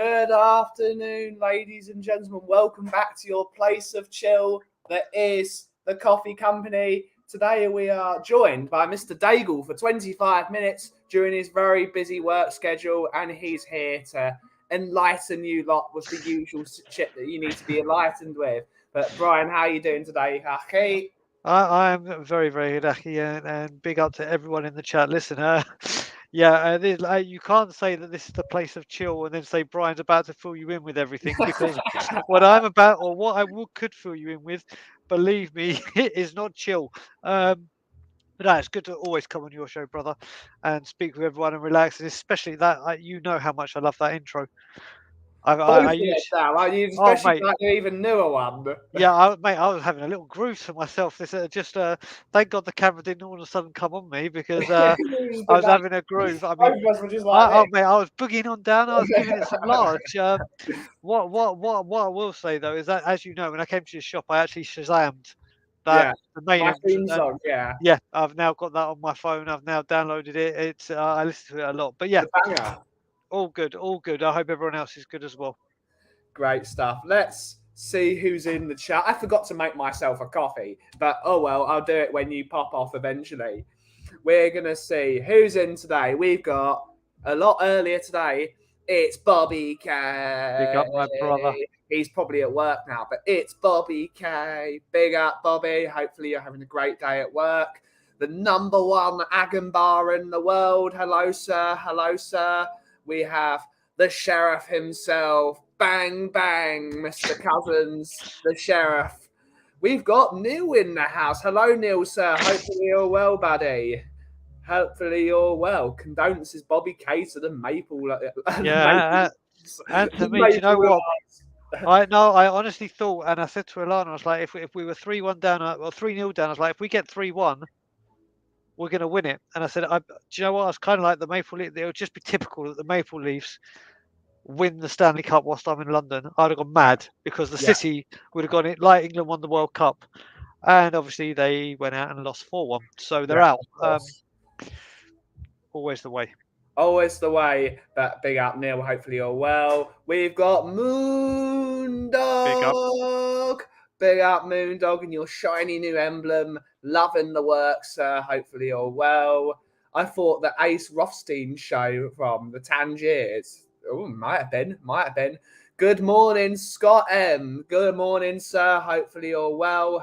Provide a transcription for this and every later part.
Good afternoon, ladies and gentlemen. Welcome back to your place of chill that is the Coffee Company. Today we are joined by Mr. Daigle for 25 minutes during his very busy work schedule, and he's here to enlighten you lot with the usual shit that you need to be enlightened with. But Brian, how are you doing today, Haki? I'm very, very good, Aki, and big up to everyone in the chat. Listen, you can't say that this is the place of chill and then say Brian's about to fill you in with everything, because what I'm about, or what could fill you in with, believe me, it is not chill. But no, it's good to always come on your show, brother, and speak with everyone and relax, and especially that you know how much I love that intro. Both of it now, especially mate. like the even newer one. Yeah, mate, I was having a little groove to myself. This thank God the camera didn't all of a sudden come on me, because I was having a groove. I mean, Both of us were just like this. mate, I was boogieing on down. I was giving it some large. What I will say though is that, as you know, when I came to your shop, I actually Shazammed the main my theme entrance. song, yeah. Yeah, I've now got that on my phone. I've now downloaded it. It's I listen to it a lot. But yeah, all good, all good. I hope everyone else is good as well. Great stuff. Let's see who's in the chat. I forgot to make myself a coffee, but oh well, I'll do it when you pop off eventually. We're going to see who's in today. We've got a lot earlier today. It's Bobby K. Big up, my brother. He's probably at work now, but it's Bobby K. Big up, Bobby. Hopefully you're having a great day at work. The number one Agan bar in the world. Hello, sir. Hello, sir. We have the sheriff himself. Bang, bang, Mr. Cousins, the sheriff. We've got Neil in the house. Hello, Neil, sir. Hopefully you're well, buddy. Hopefully you're well. Condolences, Bobby K, to the Maple. Yeah, and to me, do you know what? I honestly thought, and I said to Alana, I was like, if we were 3-1 down or 3-0 down, I was like, if we get 3-1, we're going to win it. And I said, do you know what? I was kind of like the Maple Leaf. It would just be typical that the Maple Leafs win the Stanley Cup whilst I'm in London. I'd have gone mad, because the City would have gone it like England won the World Cup, and obviously they went out and lost 4-1, so they're out. Always the way. Always the way. But big up, Neil. Hopefully you're well. We've got Moondog. Big up, Moondog, and your shiny new emblem. Loving the work, sir. Hopefully you're well. I thought the Ace Rothstein show from the Tangiers. Oh, might have been. Good morning, Scott M. Good morning, sir. Hopefully you're well.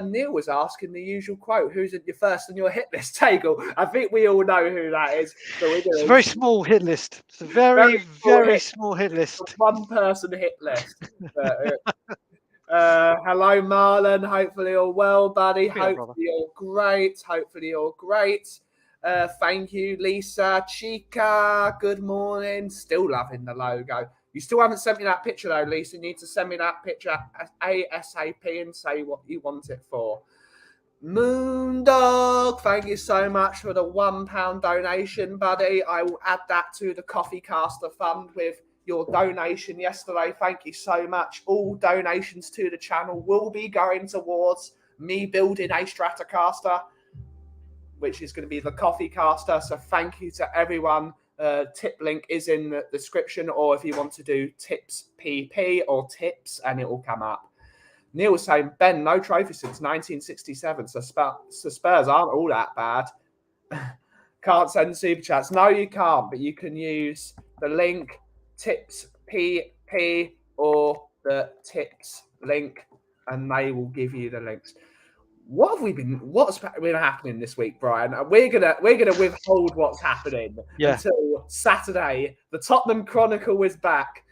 Neil was asking the usual quote: "Who's at your first on your hit list, Daigle?" I think we all know who that is. So it's a very small hit list. It's a very small hit list. One person hit list. Hello, Marlon. Hopefully you're well, buddy. Hopefully you're great. Thank you, Lisa. Chica, good morning. Still loving the logo. You still haven't sent me that picture, though, Lisa. You need to send me that picture ASAP and say what you want it for. Moondog, thank you so much for the £1 donation, buddy. I will add that to the Coffee Caster Fund with your donation yesterday. Thank you so much. All donations to the channel will be going towards me building a Stratocaster, which is going to be the Coffee Caster. So thank you to everyone. Tip link is in the description, or if you want to do tips PP or tips, and it will come up. Neil was saying, Ben, no trophy since 1967, so Spurs aren't all that bad. Can't send super chats. No, you can't, but you can use the link tips PP or the tips link, and they will give you the links. What's been happening this week, Brian? We're gonna withhold what's happening until Saturday. The Tottenham Chronicle is back.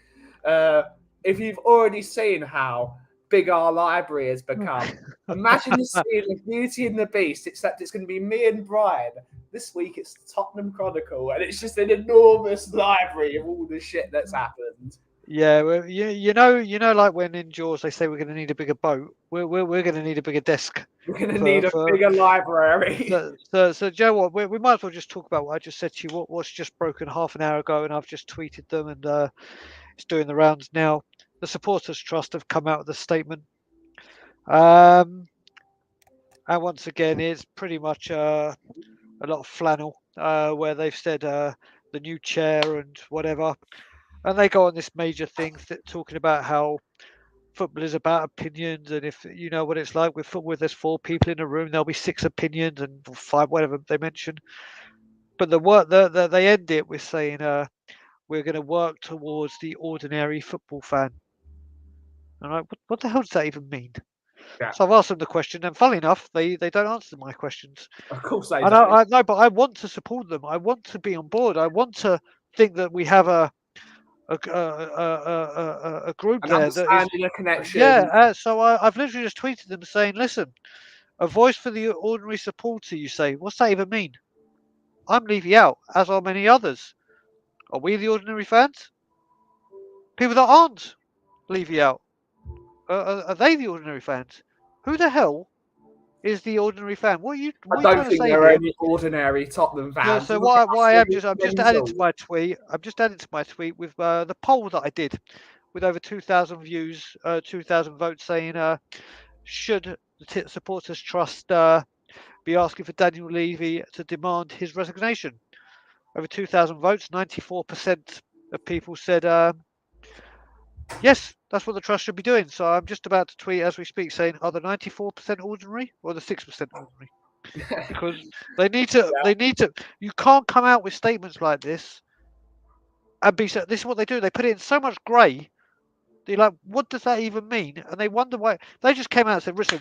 If you've already seen how big our library has become, imagine seeing Beauty and the Beast, except it's going to be me and Brian. This week it's the Tottenham Chronicle, and it's just an enormous library of all the shit that's happened. Yeah, well, you know, like when in Jaws they say we're going to need a bigger boat, we're going to need a bigger desk. We're going to need a bigger library. So Joe, what we might as well just talk about what I just said to you. What's just broken half an hour ago, and I've just tweeted them, and it's doing the rounds now. The Supporters Trust have come out with a statement, and once again, it's pretty much a lot of flannel, where they've said the new chair and whatever, and they go on this major thing talking about how football is about opinions, and if you know what it's like with football, there's 4 people in a room, there'll be 6 opinions and 5, whatever they mention. But they end it with saying, we're going to work towards the ordinary football fan. And what the hell does that even mean? Yeah. So I've asked them the question, and funnily enough, they don't answer my questions. Of course they And don't. I know, but I want to support them. I want to be on board. I want to think that we have a group An there that is, understanding, a connection. yeah. So I've literally just tweeted them saying, listen, a voice for the ordinary supporter. You say, what's that even mean? I'm Levy out, as are many others. Are we the ordinary fans? People that aren't Levy out, are they the ordinary fans? Who the hell is the ordinary fan? What are you I trying don't to think say there are here? any ordinary Tottenham No, fans. so Look at us, I'm we're just adding to mental. my tweet. I'm just adding to my tweet with the poll that I did, with over 2,000 views, 2,000 votes saying, should the supporters trust be asking for Daniel Levy to demand his resignation? Over 2,000 votes, 94% of people said yes, that's what the trust should be doing. So I'm just about to tweet as we speak, saying, are the 94% ordinary or the 6% ordinary? Because they need to. Yeah. They need to. You can't come out with statements like this and be so. This is what they do. They put it in so much grey. They're like, what does that even mean? And they wonder why. They just came out and said, listen,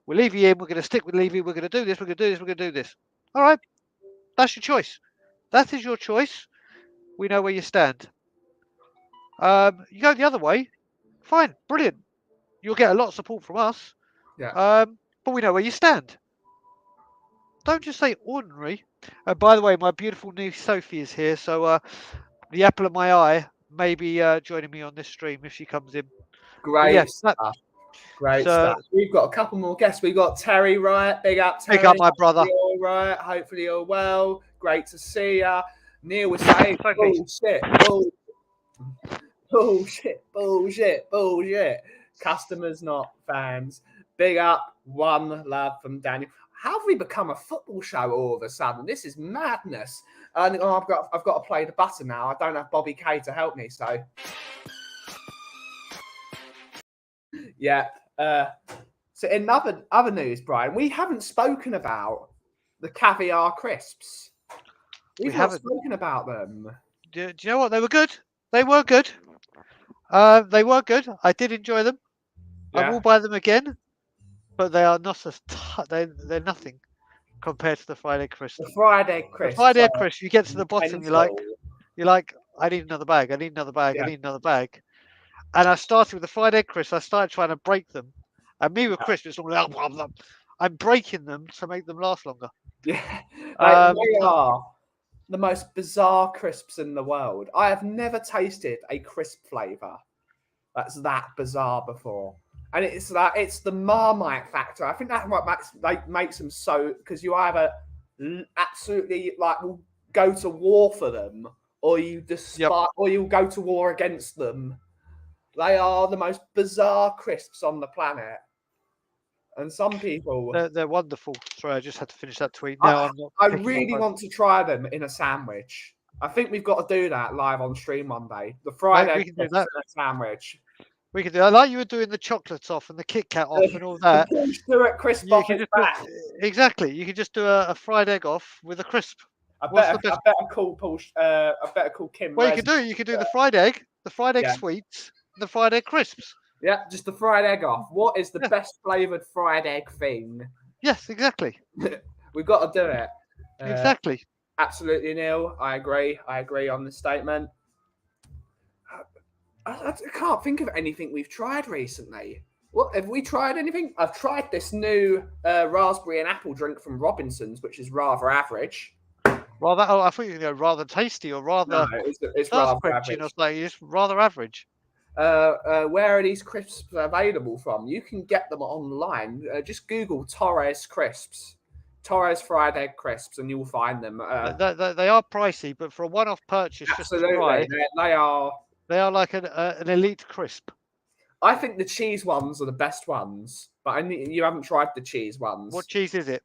we'll leave you in. We're going to stick with Levy. We're going to do this. We're going to do this. We're going to do this. All right, that's your choice. That is your choice. We know where you stand. You go the other way. Fine, brilliant. You'll get a lot of support from us. Yeah. But we know where you stand. Don't just say ordinary. By the way, my beautiful niece Sophie is here, so the apple of my eye may be joining me on this stream if she comes in. Great Yes, stuff. Great stuff. We've got a couple more guests. We've got Terry Wright. Big up, Terry. Big up, my brother. Hopefully all right. Hopefully you're well. Great to see you. Neil was saying, bullshit. Customers, not fans. Big up. One love from Daniel. How have we become a football show all of a sudden? This is madness. And I've got to play the button now. I don't have Bobby K to help me, so yeah. So in other news, Brian, we haven't spoken about the caviar crisps. We haven't spoken about them. Do you know what? They were good. They were good. They were good. I did enjoy them. Yeah. I will buy them again, but they are not as they're nothing compared to the fried egg crisp. The fried egg crisp. The fried egg crisp. You get to the bottom, you're like, I need another bag. I need another bag. Yeah. I need another bag. And I started with the fried egg crisps. I started trying to break them. And me with crisps, it's all like, I'm breaking them to make them last longer. Yeah, they are the most bizarre crisps in the world. I have never tasted a crisp flavour that's that bizarre before. And it's the Marmite factor. I think that's what makes them so, because you either absolutely will go to war for them, or you despise, or you'll go to war against them. They are the most bizarre crisps on the planet. And some people... They're wonderful. Sorry, I just had to finish that tweet. Now I really want to try them in a sandwich. I think we've got to do that live on stream one day. The fried egg crisps in a sandwich. We can do. I like you were doing the chocolates off and the Kit Kat off and all that. Stuart crisp off his back. Exactly. You could just do a fried egg off with a crisp. I better call Kim. Well, you could do the fried egg sweets, and the fried egg crisps. Yeah, just the fried egg off. What is the best flavoured fried egg thing? Yes, exactly. We've got to do it. Exactly. Absolutely, Neil. I agree on the statement. I can't think of anything we've tried recently. What have we tried? Anything? I've tried this new raspberry and apple drink from Robinson's, which is rather average. Well, I thought you were going to go rather tasty or rather. No, it's rather average. It's rather average. Where are these crisps available from? You can get them online. Just Google Torres crisps, Torres fried egg crisps, and you'll find them. They are pricey, but for a one-off purchase, absolutely, just to try, they are. They are like an elite crisp. I think the cheese ones are the best ones, but you haven't tried the cheese ones. What cheese is it?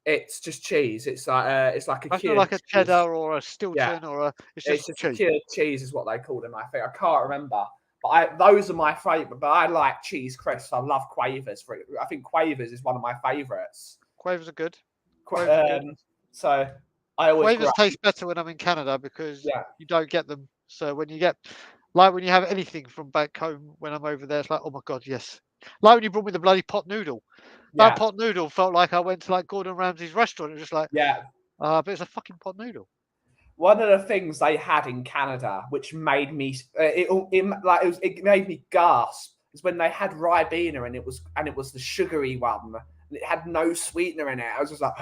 It's just cheese. It's like a It's not cured like a cheese. cheddar or a Yeah, Stilton or a. It's it's just just a cheese. cured cheese is what they call them. I think I can't remember, but those are my favorite. But I like cheese crisps. I love Quavers. I think Quavers is one of my favorites. Quavers are good. Quavers are good. So I always Quavers grab. taste better when I'm in Canada because Yeah, you don't get them. So when you get, like when you have anything from back home when I'm over there, it's like, oh my god, yes. Like when you brought me the bloody pot noodle. That yeah, pot noodle felt like I went to like Gordon Ramsay's restaurant. It was just like, yeah. but it's a fucking pot noodle. One of the things they had in Canada, which made me it made me gasp, is when they had Ribena and it was the sugary one and it had no sweetener in it. I was just like,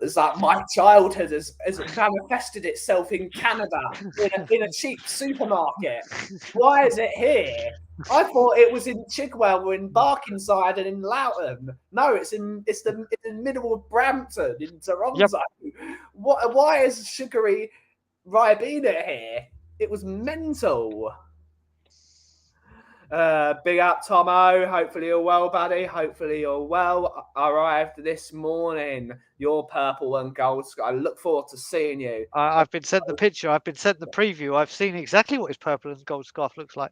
it's like my childhood has manifested itself in Canada in a cheap supermarket. Why is it here? I thought it was in Chigwell, in Barkingside, and in Loughton. No, it's in the middle of Brampton in Toronto. Yep. Why is sugary Ribena here? It was mental. Big up, Tomo. Hopefully you're well, buddy. Hopefully you're well. Arrived this morning. Your purple and gold. I look forward to seeing you. I've been sent the picture. I've been sent the preview. I've seen exactly what his purple and gold scarf looks like.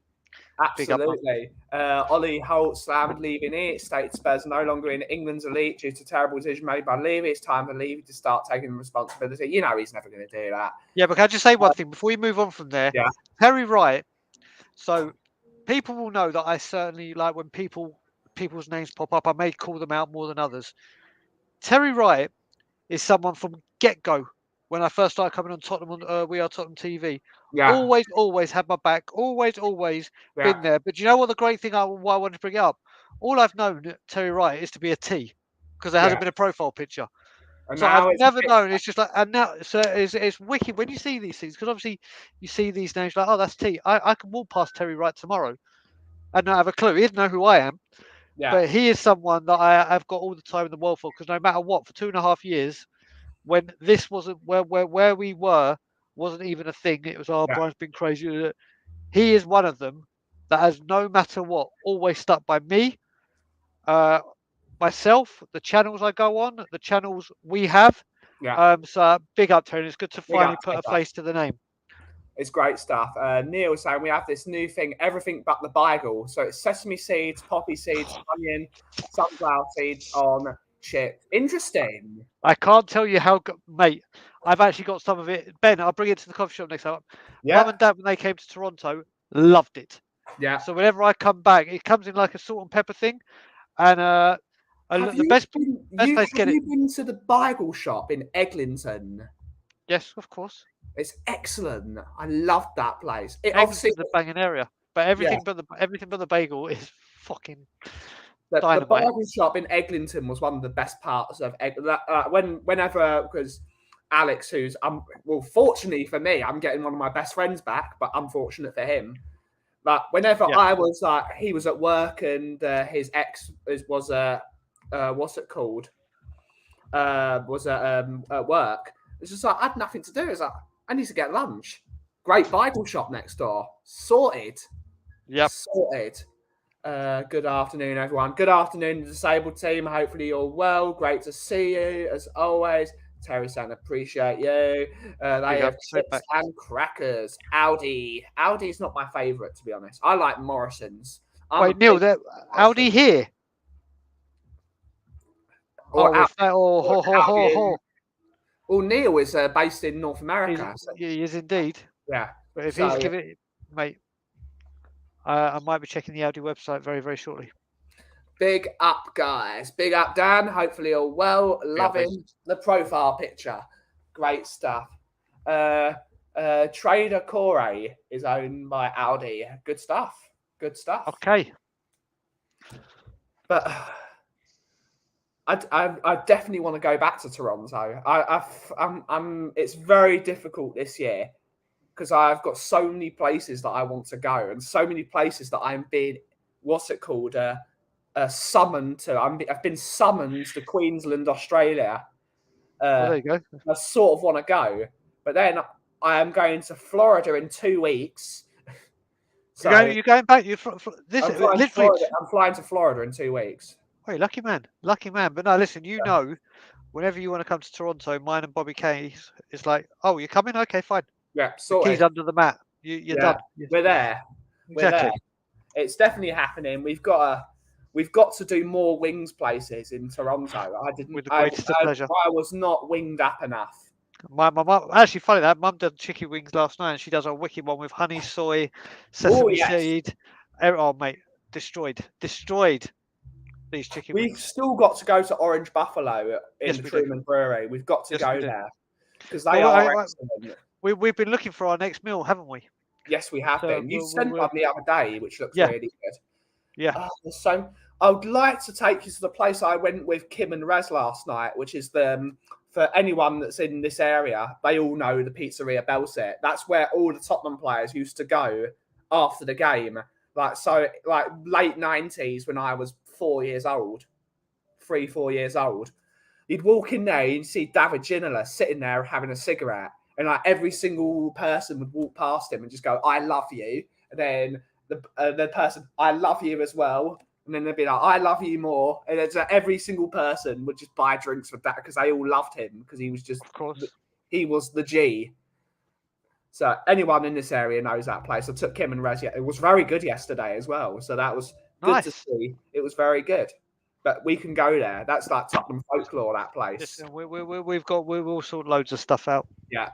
Absolutely. Ollie Holt slammed leaving it. State Spurs no longer in England's elite due to terrible decision made by Levy. It's time for Levy to start taking responsibility. You know he's never going to do that. Yeah, but can I just say one thing before we move on from there? Yeah. Terry Wright. So people will know that I certainly like when people's names pop up. I may call them out more than others. Terry Wright is someone from get-go. When I first started coming on Tottenham on We Are Tottenham TV, always had my back, always been there. But do you know what the great thing why I wanted to bring it up? All I've known Terry Wright is to be a T, because there hasn't been a profile picture. And so I've never known. It's just like, and now so it's wicked when you see these things, because obviously you see these names like, oh, that's T. I can walk past Terry Wright tomorrow and not have a clue. He doesn't know who I am. Yeah. But he is someone that I've got all the time in the world for, because no matter what, for 2.5 years, when this wasn't where we were, wasn't even a thing. It was, Brian's been crazy. He is one of them that has, no matter what, always stuck by me, myself, the channels I go on, the channels we have. Yeah. So big up, Tony. It's good to finally put a face to the name. It's great stuff. Neil was saying we have this new thing, everything but the bagel. So it's sesame seeds, poppy seeds, onion, sunflower seeds on chips. Interesting. I can't tell you how, mate. I've actually got some of it. Ben, I'll bring it to the coffee shop next time. Yeah. Mum and Dad, when they came to Toronto, loved it. Yeah. So whenever I come back, it comes in like a salt and pepper thing, and the best place to get it. Have you been to the bagel shop in Eglinton? Yes, of course. It's excellent. I love that place. It obviously the banging area, but everything but the bagel is fucking. The bagel shop in Eglinton was one of the best parts of whenever, because Alex, who's fortunately for me, I'm getting one of my best friends back, but unfortunate for him. But whenever I was he was at work and his ex was what's it called? Was at work. It's just like I had nothing to do. It's like I need to get lunch. Great bagel shop next door. Sorted. Yep. Sorted. Good afternoon, everyone. Good afternoon, disabled team. Hopefully you're well. Great to see you, as always. Terry saying, appreciate you. They have chips and crackers. Aldi's not my favourite, to be honest. I like Morrison's. Wait, Neil, Aldi here? Well, Neil is based in North America. He is indeed. Yeah. But if he's giving it, mate, I might be checking the Aldi website very, very shortly. Big up, guys. Big up, Dan. Hopefully you're well. Loving the profile picture. Great stuff. Trader Corey is owned by Aldi. Good stuff. Good stuff. Okay. But I definitely want to go back to Toronto. It's very difficult this year because I've got so many places that I want to go and so many places that I'm being, summoned to. I've been summoned to Queensland, Australia. There you go. I sort of want to go, but then I am going to Florida in 2 weeks. So you're going back. I'm flying to Florida in 2 weeks. Hey, lucky man. But no, listen. You know, whenever you want to come to Toronto, mine and Bobby Kay's, it's like, oh, you're coming? Okay, fine. Yeah, The key's sorted. under the mat. You're done. We're there. We're Exactly. there. It's definitely happening. We've got to do more wings places in Toronto. I didn't. With the greatest of pleasure. I was not winged up enough. My mum, actually, funny that mum did chicken wings last night, and she does a wicked one with honey, soy, sesame seed. Oh, mate, destroyed these chicken We've wings. still got to go to Orange Buffalo in Yes, we Truman Brewery. We've got to go there because they Well, are excellent. We've been looking for our next meal, haven't we? Yes, we have been. You sent one the other day, which looks Yeah. really good. Yeah. So I would like to take you to the place I went with Kim and Raz last night, which is for anyone that's in this area, they all know the Pizzeria Belset. That's where all the Tottenham players used to go after the game. Like late 90s when I was 4 years old, 4 years old. You'd walk in there and you'd see David Ginola sitting there having a cigarette. And like every single person would walk past him and just go, "I love you." And then the person, "I love you as well." And then they'd be like, "I love you more." And it's every single person would just buy drinks with that because they all loved him because he was just, of course, he was the G. So anyone in this area knows that place. I took Kim and Rez. It was very good yesterday as well. So that was good to see. It was very good. But we can go there. That's like Tottenham folklore, that place. Listen, we've all sorted loads of stuff out. Yeah.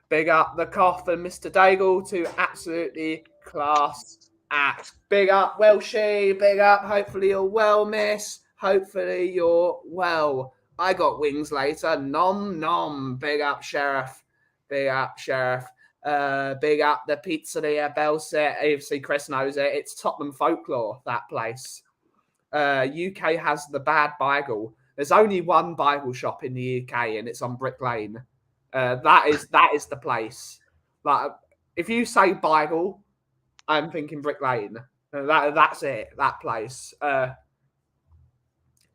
Big up the Kauffie and Mr. Daigle to absolutely class act. Big up Welshie. Big up. Hopefully you're well, miss. Hopefully you're well. I got wings later. Nom nom. Big up Sheriff. Big up Sheriff. Big up the Pizzeria Belset. Obviously Chris knows it. It's Tottenham folklore, that place. UK has the bad Beagle. There's only one Beagle shop in the UK, and it's on Brick Lane. That is the place. Like, if you say Beagle, I'm thinking Brick Lane. That's it. That place.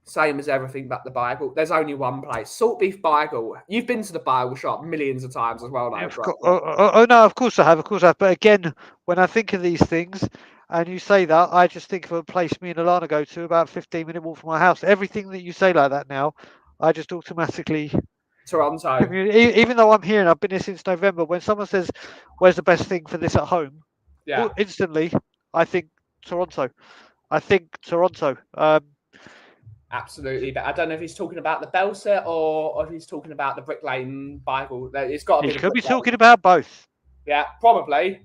Same as everything but the Beagle. There's only one place. Salt beef Beagle. You've been to the Beagle shop millions of times as well, though. Oh no, of course I have. But again, when I think of these things, and you say that, I just think of a place me and Alana go to about 15-minute walk from my house. Everything that you say like that now, I just automatically Toronto. Even though I'm here and I've been here since November, when someone says, "Where's the best thing for this at home?" Yeah, instantly I think Toronto. Absolutely, but I don't know if he's talking about the Belset or if he's talking about the Brick Lane Beagle. It's got to be. He could be talking about both. Yeah, probably.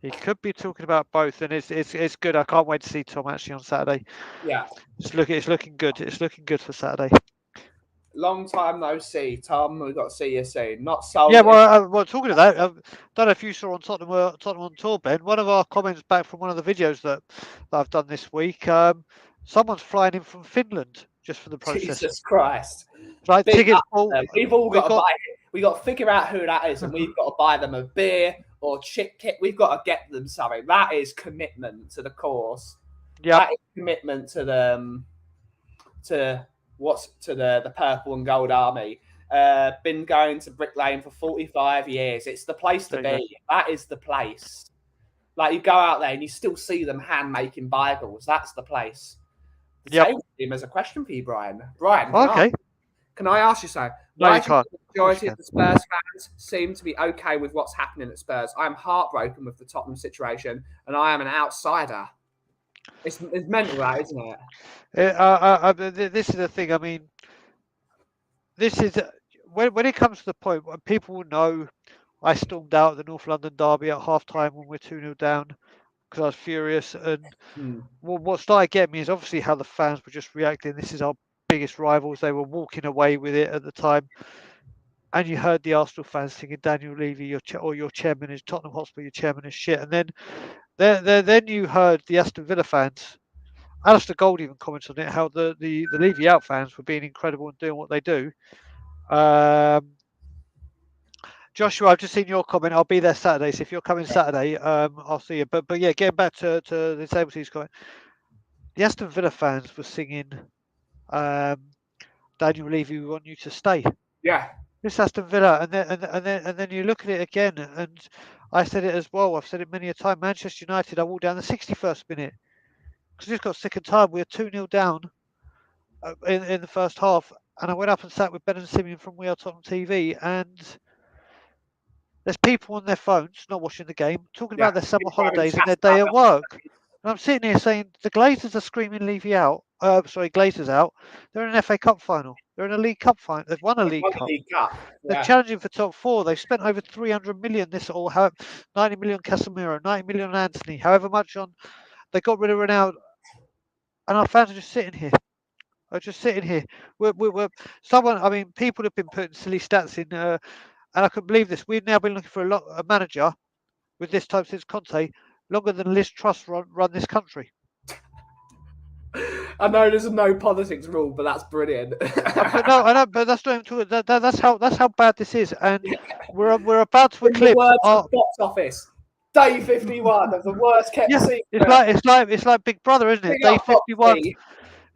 He could be talking about both, and it's good. I can't wait to see Tom actually on Saturday. Yeah, it's looking good. It's looking good for Saturday. Long time no see, Tom. We've got to see you soon. Not so. Yeah, well, talking of that, I don't know if you saw on TottenhamOnTour, Ben. One of our comments back from one of the videos that I've done this week. Someone's flying in from Finland just for the process. Jesus Christ! Like tickets. We've all got to buy it. We got to figure out who that is, and we've got to buy them a beer or chick kit. We've got to get them something. That is commitment to the cause. Yeah, that is commitment to the purple and gold army. Been going to Brick Lane for 45 years. It's the place to be. That is the place. Like, you go out there and you still see them hand making Beagles. That's the place. Same team as a question for you, Brian. Brian, can I ask you something? Why do the majority of the Spurs fans seem to be okay with what's happening at Spurs? I'm heartbroken with the Tottenham situation, and I am an outsider. It's mental, that, isn't it? This is the thing. I mean, this is when it comes to the point when people know I stormed out the North London derby at half-time when we're 2-0 down because I was furious. And what started getting me is obviously how the fans were just reacting. This is our biggest rivals. They were walking away with it at the time. And you heard the Arsenal fans singing, "Daniel Levy, your chairman is Tottenham Hotspur, your chairman is shit." And then you heard the Aston Villa fans. Alistair Gold even comments on it, how the Levy out fans were being incredible and doing what they do. Joshua, I've just seen your comment. I'll be there Saturday, so if you're coming Saturday, I'll see you. But yeah, getting back to the table team's comment, the Aston Villa fans were singing, "Daniel Levy, we want you to stay." Yeah. This Aston Villa, and then you look at it again, and I said it as well. I've said it many a time. Manchester United, I walked down the 61st minute because I just got sick and tired. We were 2-0 down. in the first half, and I went up and sat with Ben and Simeon from We Are Tottenham TV, and there's people on their phones not watching the game, talking about their summer holidays and their day at work. And I'm sitting here saying the Glazers are screaming Levy out. Sorry, Glazers out. They're in an FA Cup final. They're in a League Cup final. They've won a League Cup. They're challenging for top 4. They've spent over 300 million this, or 90 million Casemiro, 90 million on Anthony, however much on. They got rid of Ronaldo, and our fans are just sitting here. Are just sitting here. We're someone. I mean, people have been putting silly stats in, and I couldn't believe this. We've now been looking for a manager with this type since Conte, longer than Liz Truss run this country. I know there's a no politics rule, but that's brilliant. But no, I know, but that's not even true. That's how bad this is, and we're about to eclipse our box office. Day 51 of the worst kept secret. It's like Big Brother, isn't it? Day 51.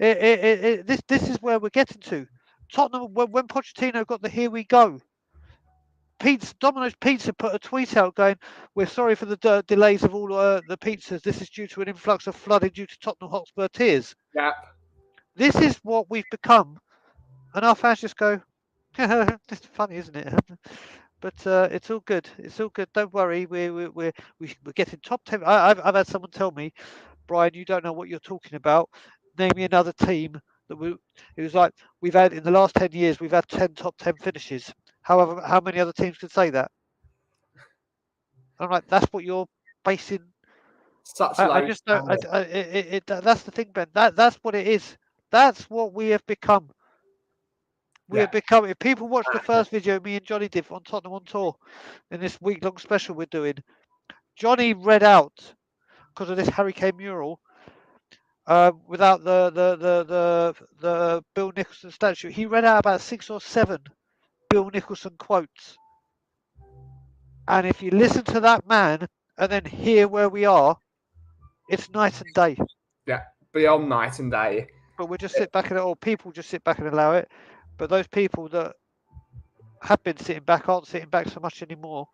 This is where we're getting to. Tottenham, when Pochettino got the here we go. Domino's Pizza put a tweet out going, "We're sorry for the delays of all the pizzas. This is due to an influx of flooding due to Tottenham Hotspur tears." Yep. This is what we've become, and our fans just go, "It's funny, isn't it?" But it's all good. It's all good. Don't worry. We're getting top 10. I've had someone tell me, "Brian, you don't know what you're talking about. Name me another team that It was like we've had in the last 10 years. We've had 10 top 10 finishes. However, how many other teams could say that?" I'm like, that's what you're basing. Such I just don't. That's the thing, Ben. That's what it is. That's what we have become. We have become. If people watch the first video me and Johnny did on Tottenham on Tour in this week-long special we're doing, Johnny read out because of this Harry Kane mural. Without the Bill Nicholson statue, he read out about 6 or 7 Bill Nicholson quotes. And if you listen to that man and then hear where we are, it's night and day. Yeah, beyond night and day. But we'll just sit back and, or people just sit back and allow it. But those people that have been sitting back aren't sitting back so much anymore.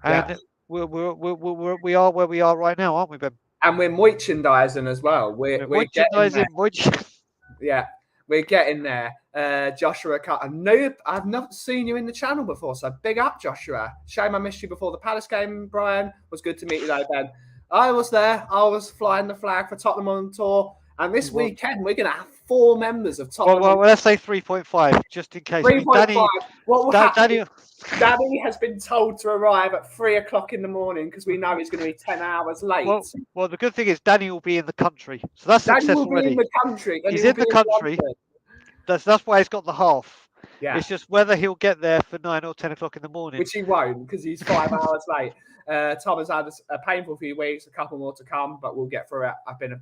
And we are where we are right now, aren't we, Ben? And we're merchandising as well. We're merchandising. Yeah, we're getting there. Joshua, I've not seen you in the channel before, so big up, Joshua. Shame I missed you before the Palace game, Brian. It was good to meet you though, Ben. I was there. I was flying the flag for Tottenham on tour. And this weekend, we're going to have 4 members of Tottenham. Well, let's say 3.5, just in case. 3.5. What will happen? Danny has been told to arrive at 3 o'clock in the morning because we know he's going to be 10 hours late. Well, the good thing is Danny will be in the country. So that's success already. Danny will be in the country. He's in the country. That's why he's got the half. Yeah. It's just whether he'll get there for 9 or 10 o'clock in the morning. Which he won't because he's 5 hours late. Tom has had a painful few weeks, a couple more to come, but we'll get through it.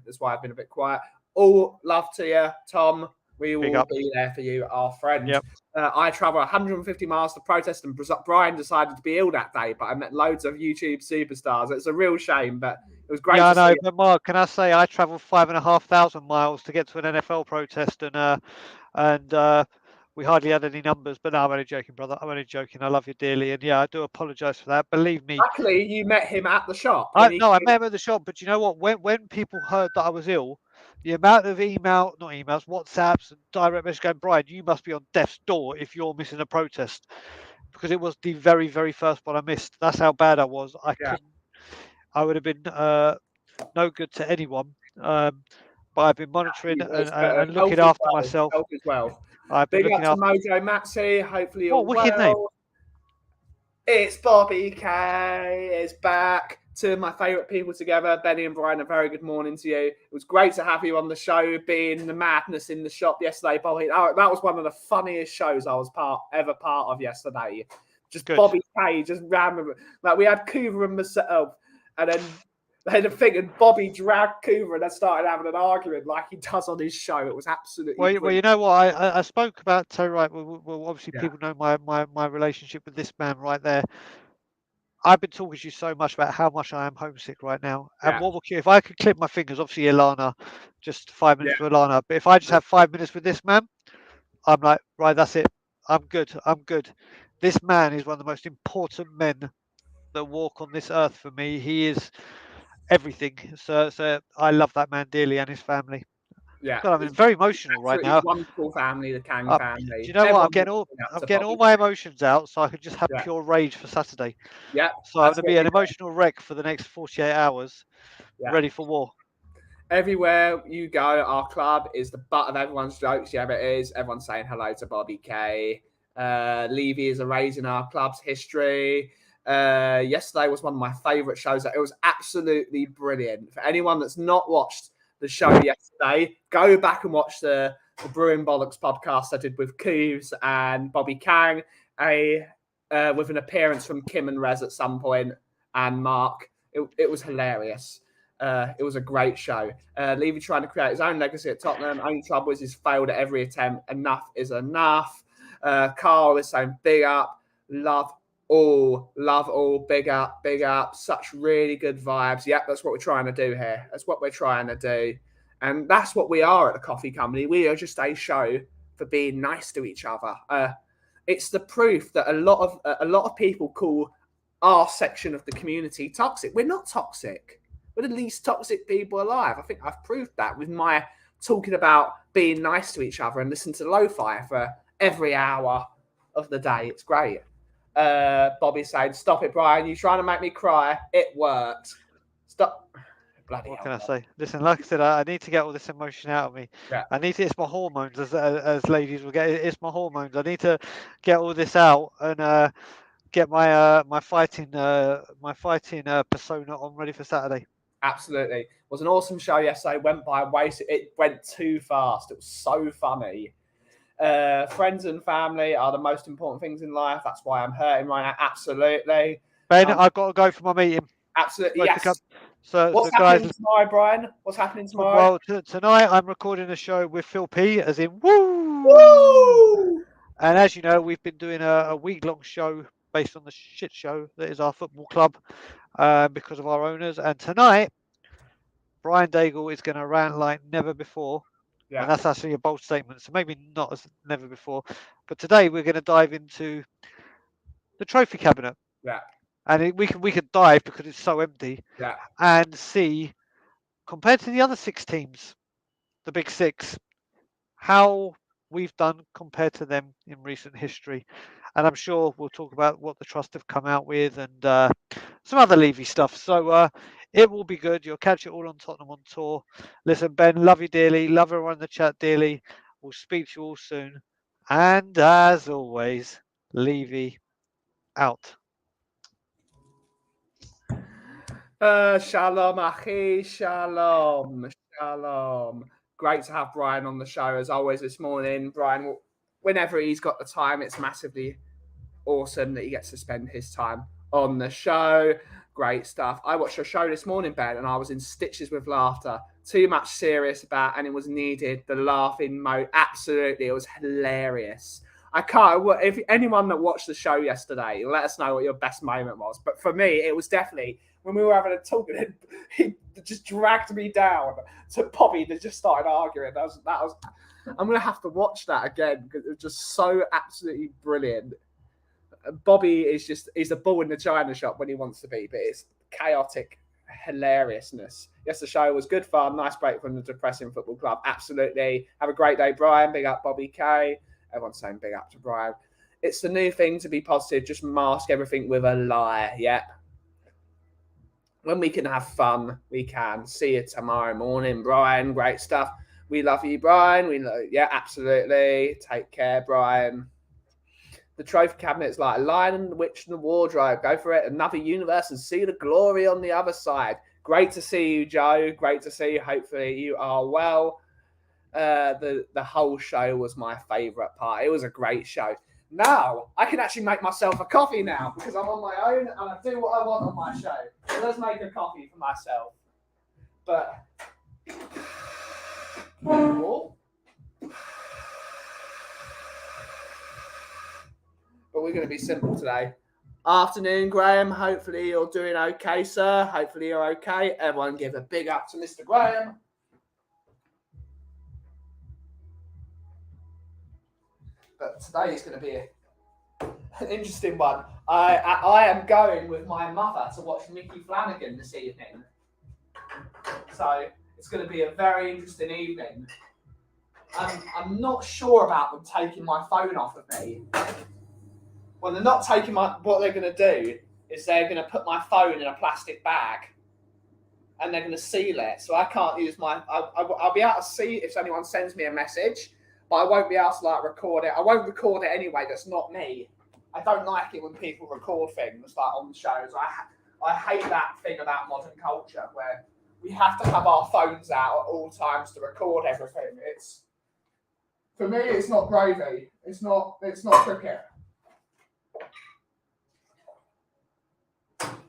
That's why I've been a bit quiet. All love to you, Tom. We will be there for you, our friend. Yep. I travel 150 miles to protest, and Brian decided to be ill that day, but I met loads of YouTube superstars. It's a real shame, but it was great to see. But Mark, can I say I travelled 5,500 miles to get to an NFL protest, and we hardly had any numbers. But no, I'm only joking, brother. I'm only joking. I love you dearly, and I do apologise for that. Believe me. Luckily, you met him at the shop. I met him at the shop, but you know what? When people heard that I was ill, the amount of WhatsApps and direct message going, Brian, you must be on death's door if you're missing a protest, because it was the very, very first one I missed. That's how bad I was. I would have been no good to anyone. But I've been monitoring and looking after myself as well. I've been Big up to Mojo Maxi. Hopefully you're well. Name? It's Bobby K. Is back. 2 of my favourite people together, Benny and Brian. A very good morning to you. It was great to have you on the show, being the madness in the shop yesterday, Bobby. That was one of the funniest shows I was part of yesterday. Just good. Bobby K. just random. Like we had Coover and myself, and then they had a thing, and Bobby dragged Coover and they started having an argument like he does on his show. It was absolutely well, you know what? I spoke about right. Well, obviously people know my relationship with this man right there. I've been talking to you so much about how much I am homesick right now. And if I could clip my fingers, obviously Ilana, just 5 minutes with Ilana. But if I just have 5 minutes with this man, I'm like, right, that's it. I'm good. This man is one of the most important men that walk on this earth for me. He is everything. So I love that man dearly and his family. Yeah. God, I'm very emotional right now. Wonderful family, the Kang Do family. you know what? Everyone I'm getting all my emotions out, so I could just have Yeah. pure rage for Saturday. Yeah. So I'm going That's to what be an we do. emotional wreck for the next 48 hours, Yeah. ready for war. Everywhere you go, our club is the butt of everyone's jokes. Yeah, it is. Everyone's saying hello to Bobby K. Levy is erasing our club's history. Yesterday was one of my favourite shows. It was absolutely brilliant. For anyone that's not watched the show yesterday, go back and watch the Brewing Bollocks podcast I did with Coos and Bobby Kang, with an appearance from Kim and Rez at some point, and Mark. It was hilarious. It was a great show. Levy trying to create his own legacy at Tottenham. Only trouble is he's failed at every attempt. Enough is enough. Carl is saying big up, love all, big up. Such really good vibes. Yep, that's what we're trying to do here. That's what we're trying to do. And that's what we are at the Coffee Company. We are just a show for being nice to each other. It's the proof that a lot of people call our section of the community toxic. We're not toxic. We're the least toxic people alive. I think I've proved that with my talking about being nice to each other and listen to lo-fi for every hour of the day. It's great. Bobby saying, "Stop it, Brian. You're trying to make me cry. It worked. Stop." Bloody What hell, can I Bob. say? Listen, like I said, I need to get all this emotion out of me. Yeah. It's my hormones, as ladies will get. It's my hormones. I need to get all this out and get my fighting persona on ready for Saturday. Absolutely. It was an awesome show yesterday. Went by waste. It went too fast. It was so funny. Friends and family are the most important things in life. That's why I'm hurting right now. Absolutely. Ben, I've got to go for my meeting. Absolutely. Yes. So What's guys, happening tomorrow, Brian? What's happening tomorrow? well, tonight I'm recording a show with Phil P, as in woo. Woo! And as you know, we've been doing a week-long show based on the shit show that is our football club, because of our owners. And tonight, Brian Daigle is going to rant like never before. Yeah. And that's actually a bold statement. So maybe not as never before. But today we're going to dive into the trophy cabinet. Yeah. And we could dive because it's so empty. Yeah. And see, compared to the other 6 teams, the big 6, how we've done compared to them in recent history. And I'm sure we'll talk about what the trust have come out with and some other Levy stuff. So it will be good. You'll catch it all on Tottenham on Tour. Listen, Ben, love you dearly. Love everyone in the chat dearly. We'll speak to you all soon. And as always, Levy out. Shalom, Achi. Shalom. Great to have Brian on the show as always this morning. Brian, whenever he's got the time, it's massively awesome that he gets to spend his time on the show. Great stuff. I watched your show this morning, Ben, and I was in stitches with laughter. Too much serious about, and it was needed. The laughing mode, absolutely, it was hilarious. I can't. If anyone that watched the show yesterday, let us know what your best moment was. But for me, it was definitely when we were having a talk, and he just dragged me down to Bobby. They just started arguing. That was. I'm gonna have to watch that again because it was just so absolutely brilliant. Bobby he's a bull in the china shop when he wants to be, but it's chaotic hilariousness. Yes, the show was good fun. Nice break from the depressing football club. Absolutely. Have a great day, Brian. Big up, Bobby K. Everyone's saying big up to Brian. It's the new thing to be positive. Just mask everything with a lie. Yeah. When we can have fun, we can. See you tomorrow morning, Brian. Great stuff. We love you, Brian. Yeah, absolutely. Take care, Brian. The trophy cabinet is like a lion and the witch in the wardrobe. Go for it. Another universe and see the glory on the other side. Great to see you, Joe. Great to see you. Hopefully you are well. The whole show was my favourite part. It was a great show. Now I can actually make myself a coffee now because I'm on my own and I do what I want on my show. So let's make a coffee for myself. But we're going to be simple today. Afternoon, Graham. Hopefully you're doing okay, sir. Hopefully you're okay. Everyone give a big up to Mr. Graham. But today is going to be an interesting one. I am going with my mother to watch Mickey Flanagan this evening. So it's going to be a very interesting evening. I'm not sure about them taking my phone off of me. Well, they're not taking what they're going to do is they're going to put my phone in a plastic bag and they're going to seal it. So I can't use I'll be able to see if anyone sends me a message, but I won't be able to like record it. I won't record it anyway. That's not me. I don't like it when people record things like on shows. I hate that thing about modern culture where we have to have our phones out at all times to record everything. For me, it's not gravy. It's not cricket.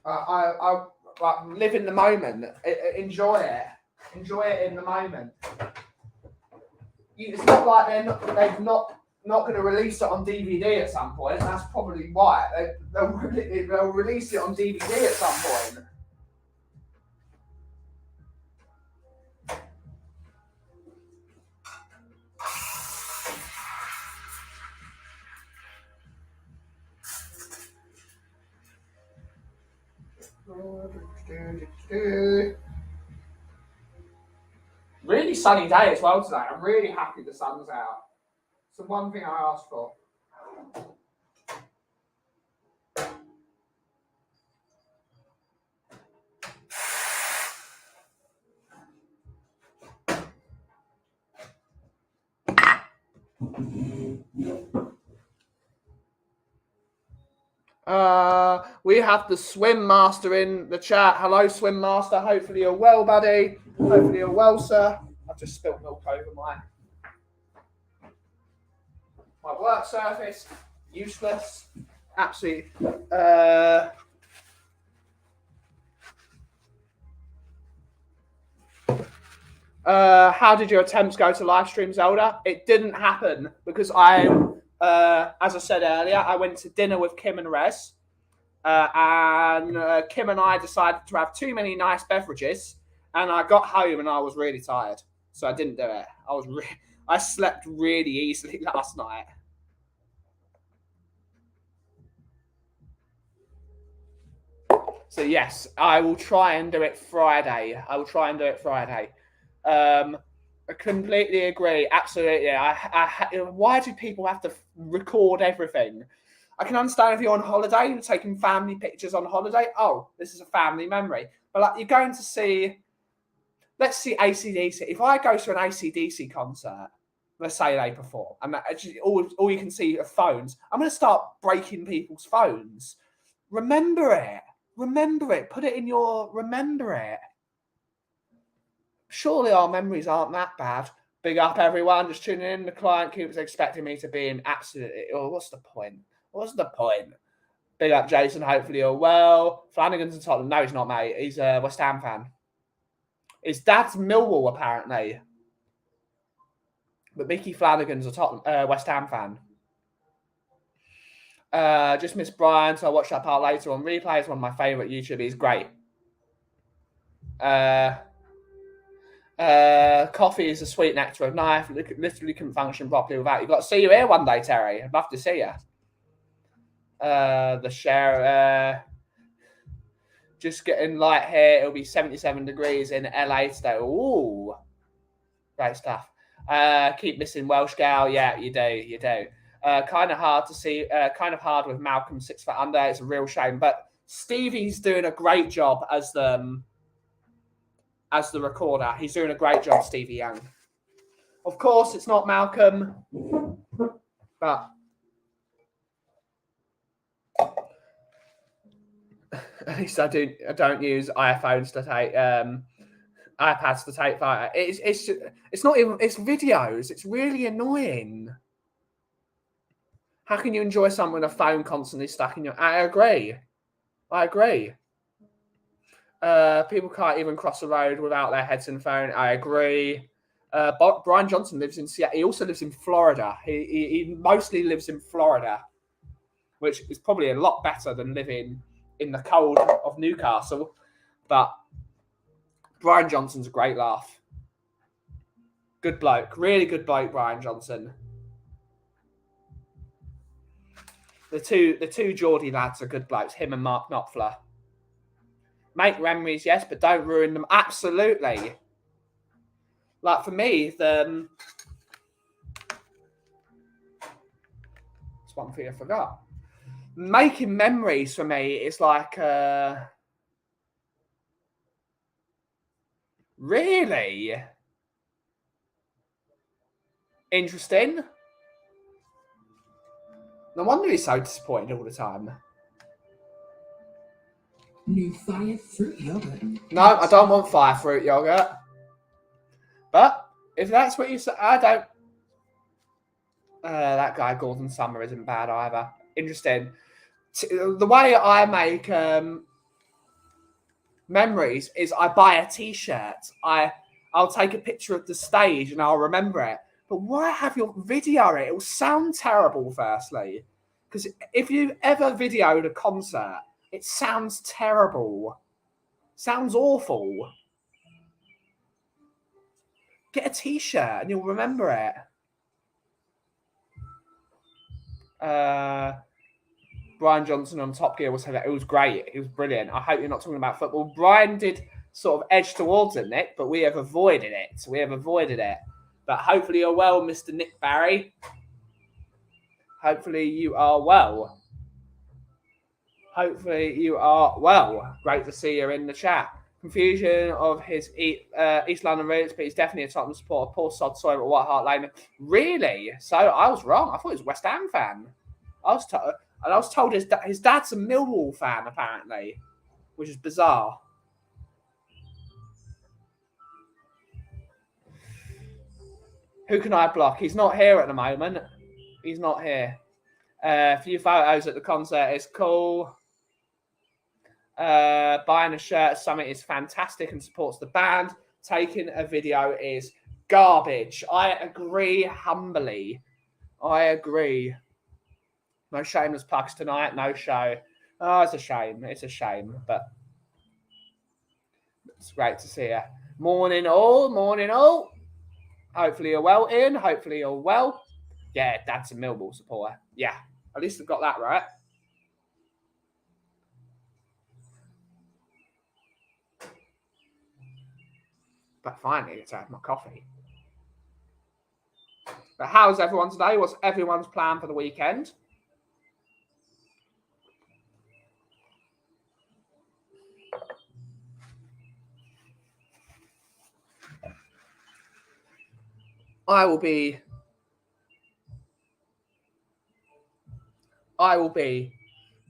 I live in the moment. Enjoy it. Enjoy it in the moment. It's not like they're not going to release it on DVD at some point. That's probably why they'll release it on DVD at some point. Really sunny day as well today. I'm really happy the sun's out. It's the one thing I asked for. We have the Swim Master in the chat. Hello, Swim Master. Hopefully you're well, buddy. Hopefully you're well, sir. I've just spilled milk over my work surface. Useless. Absolutely. How did your attempts go to live stream Zelda? It didn't happen because as I said earlier, I went to dinner with Kim and Rez. And Kim and I decided to have too many nice beverages, and I got home and I was really tired, so I didn't do it. I slept really easily last night. So yes, I will try and do it Friday. I completely agree. Absolutely. Why do people have to record everything? I can understand if you're on holiday, you're taking family pictures on holiday. Oh, this is a family memory. But like you're going to see, let's see AC/DC. If I go to an AC/DC concert, let's say they perform, and all you can see are phones, I'm going to start breaking people's phones. Remember it. Put it in remember it. Surely our memories aren't that bad. Big up, everyone. Just tuning in. The client keeps expecting me to be in absolutely. Oh, what's the point? Big up, Jason. Hopefully you're well. Flanagan's in Tottenham. No, he's not, mate. He's a West Ham fan. His dad's Millwall, apparently. But Mickey Flanagan's a West Ham fan. Just missed Brian, so I'll watch that part later on replay. It's one of my favourite YouTubers. He's great. Kauffie is a sweet nectar of life. Literally couldn't function properly without you. Got to see you here one day, Terry. I'd love to see you. The share. Just getting light here. It'll be 77 degrees in LA today. Ooh, great stuff. Keep missing Welsh gal. Yeah, you do. Kind of hard to see. Kind of hard with Malcolm 6 foot under. It's a real shame, but Stevie's doing a great job as the recorder. He's doing a great job, Stevie Young. Of course, it's not Malcolm, but at least I don't use iPhones to take iPads to take photos. It's not even. It's videos. It's really annoying. How can you enjoy something with a phone constantly stuck in your? I agree. People can't even cross the road without their heads and phone. I agree. Brian Johnson lives in Seattle. He also lives in Florida. He mostly lives in Florida, which is probably a lot better than living in the cold of Newcastle. But Brian Johnson's a great laugh. Good bloke. Really good bloke, Brian Johnson. The two Geordie lads are good blokes, him and Mark Knopfler. Make memories, yes, but don't ruin them. Absolutely. Like for me, It's one thing I forgot. Making memories for me is like, really interesting. No wonder he's so disappointed all the time. New fire fruit yogurt. No, I don't want fire fruit yogurt. But if that's what you say, I don't. That guy Gordon Summer isn't bad either. Interesting. The way I make memories is I buy a T-shirt. I'll take a picture of the stage and I'll remember it. But why have you video it? It will sound terrible, firstly. Because if you've ever videoed a concert, it sounds terrible. Sounds awful. Get a T-shirt and you'll remember it. Brian Johnson on Top Gear was it was great. It was brilliant. I hope you're not talking about football. Brian did sort of edge towards it, Nick, but we have avoided it. But hopefully you're well, Mr. Nick Barry. Hopefully you are well. Great to see you in the chat. Confusion of his East London roots, but he's definitely a Tottenham supporter. Poor sod soil at White Hart Lane. Really? So I was wrong. I thought he was a West Ham fan. I was told his dad's a Millwall fan, apparently, which is bizarre. Who can I block? He's not here at the moment. He's not here. A few photos at the concert is cool. Buying a shirt, something is fantastic and supports the band. Taking a video is garbage. I agree humbly. I agree. No shameless plugs tonight. No show. Oh, it's a shame. It's a shame, but it's great to see you. Morning all. Morning all. Hopefully you're well, Ian. Hopefully you're well. Yeah, Dad's a Millwall supporter. Yeah, at least I've got that right. But finally, it's had my coffee. But how's everyone today? What's everyone's plan for the weekend? I will be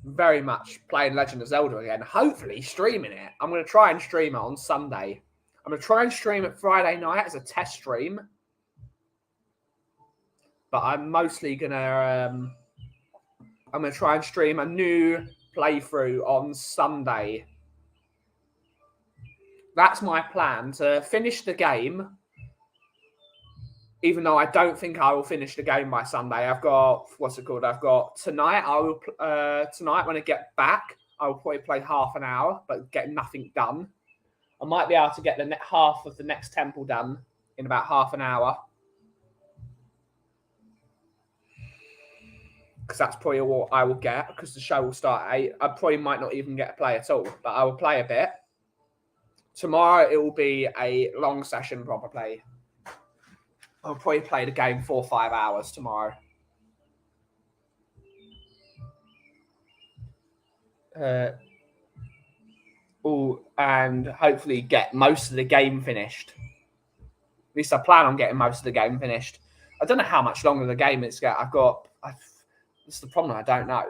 very much playing Legend of Zelda again. Hopefully streaming it. I'm going to try and stream it on Sunday. I'm going to try and stream it Friday night as a test stream. But I'm mostly going to... I'm going to try and stream a new playthrough on Sunday. That's my plan, to finish the game. Even though I don't think I will finish the game by Sunday. I've got, I've got tonight. Tonight when I get back, I will probably play half an hour, but get nothing done. I might be able to get the half of the next temple done in about half an hour. Because that's probably what I will get, because the show will start at 8. I probably might not even get to play at all, but I will play a bit. Tomorrow, it will be a long session, probably. I'll probably play the game 4 or 5 hours tomorrow. And hopefully get most of the game finished. At least I plan on getting most of the game finished. I don't know how much longer the game is. This is the problem. I don't know.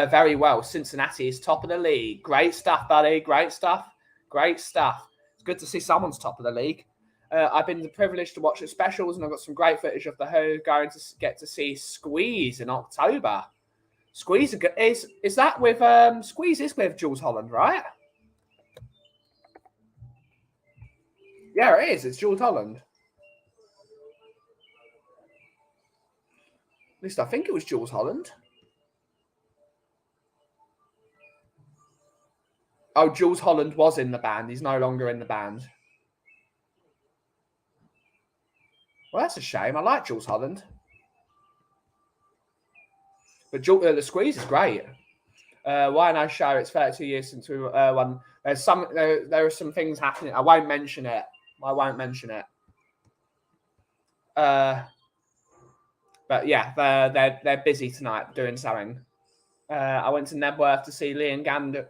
Very well. Cincinnati is top of the league. Great stuff, buddy. Great stuff. Great stuff. It's good to see someone's top of the league. I've been privileged to watch the specials, and I've got some great footage of the Who. Going to get to see Squeeze in October. Squeeze is that with Squeeze is with Jules Holland, right? Yeah, it is. It's Jules Holland. At least I think it was Jules Holland. Oh, Jules Holland was in the band. He's no longer in the band. Well, that's a shame. I like Jules Holland. But the Squeeze is great. Why no show? It's 32 years since we won. There are some things happening. I won't mention it. But But yeah, they're busy tonight doing something. I went to Nebworth to see Liam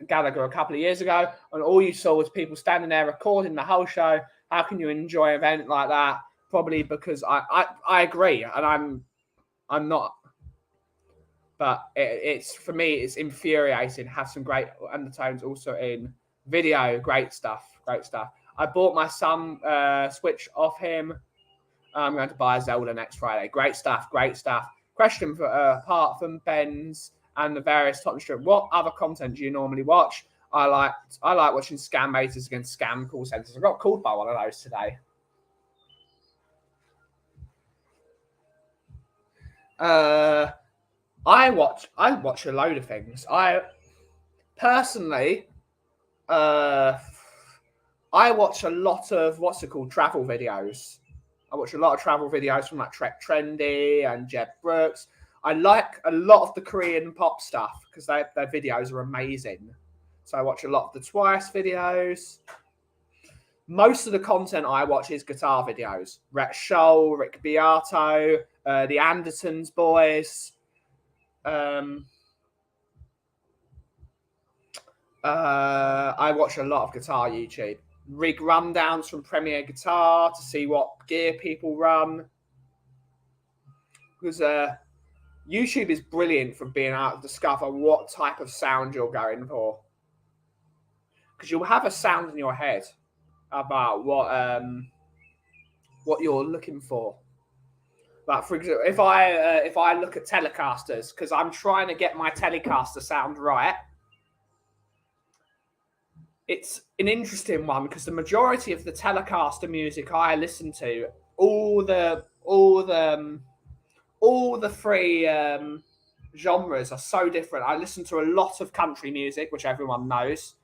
Gallagher a couple of years ago, and all you saw was people standing there recording the whole show. How can you enjoy an event like that? Probably because I agree, and I'm not. But it's for me, it's infuriating. Has some great undertones also in video. Great stuff. Great stuff. I bought my son Switch off him. I'm going to buy a Zelda next Friday. Great stuff. Great stuff. Question for apart from Ben's and the various Tottenham Street, what other content do you normally watch? I like watching scam baiters against scam call centers. I got called by one of those today. I watch a load of things. I personally, I watch a lot of travel videos. I watch a lot of travel videos from like Trek Trendy and Jeb Brooks. I like a lot of the Korean pop stuff because their videos are amazing. So I watch a lot of the Twice videos. Most of the content I watch is guitar videos. Rhett Scholl, Rick Beato, the Andertons boys. I watch a lot of guitar YouTube. Rig rundowns from Premier Guitar to see what gear people run. Because YouTube is brilliant for being able to discover what type of sound you're going for. Because you'll have a sound in your head about what you're looking for. Like for example, if I look at Telecasters, because I'm trying to get my Telecaster sound right, it's an interesting one because the majority of the Telecaster music I listen to, all the three genres are so different. I listen to a lot of country music, which everyone knows,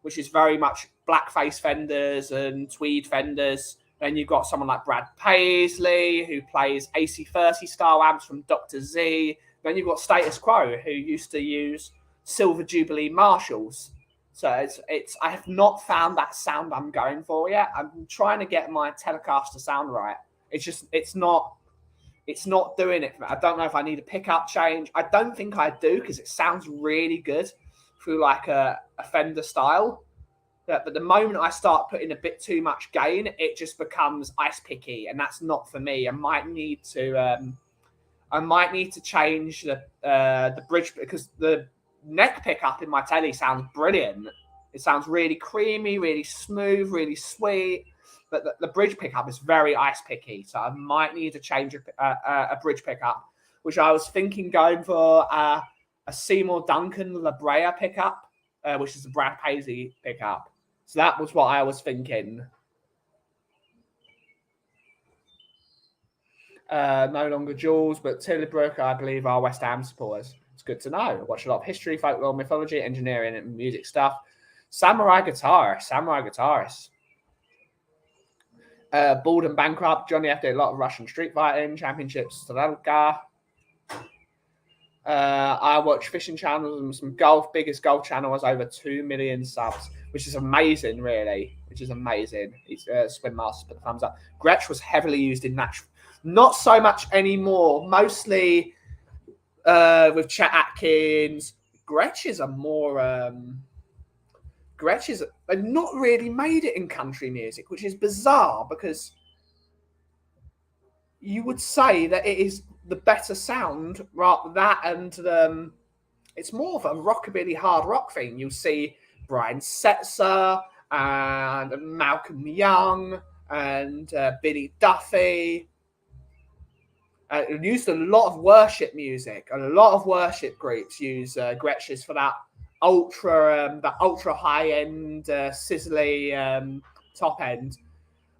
which is very much blackface Fenders and tweed Fenders. Then you've got someone like Brad Paisley, who plays AC30 style amps from Dr. Z. Then you've got Status Quo, who used to use Silver Jubilee Marshalls. So it's I have not found that sound I'm going for yet. I'm trying to get my Telecaster sound right. It's not doing it for me. I don't know if I need a pickup change. I don't think I do because it sounds really good through like a Fender style. But the moment I start putting a bit too much gain, it just becomes ice picky, and that's not for me. I might need to change the bridge because the neck pickup in my telly sounds brilliant. It sounds really creamy, really smooth, really sweet. But the bridge pickup is very ice picky, so I might need to change a bridge pickup, which I was thinking going for a Seymour Duncan La Brea pickup, which is a Brad Paisley pickup. So that was what I was thinking. No longer Jules, but Tillybrook, I believe, are West Ham supporters. It's good to know. I watch a lot of history, folklore, mythology, engineering, and music stuff. Samurai guitarist. Bald and Bankrupt. Johnny F did a lot of Russian street fighting, championships, Strelka. I watch fishing channels and some golf. Biggest golf channel has over 2 million subs, which is amazing, really. Which is amazing. It's Swim Masters, put the thumbs up. Gretsch was heavily used in Nashville. Not so much anymore. Mostly with Chet Atkins. Gretsch they've not really made it in country music, which is bizarre because you would say that it is the better sound, rather that and it's more of a rockabilly hard rock thing. You'll see Brian Setzer and Malcolm Young and Billy Duffy. Used a lot of worship music. A lot of worship groups use Gretsch's for that ultra high end, sizzly top end.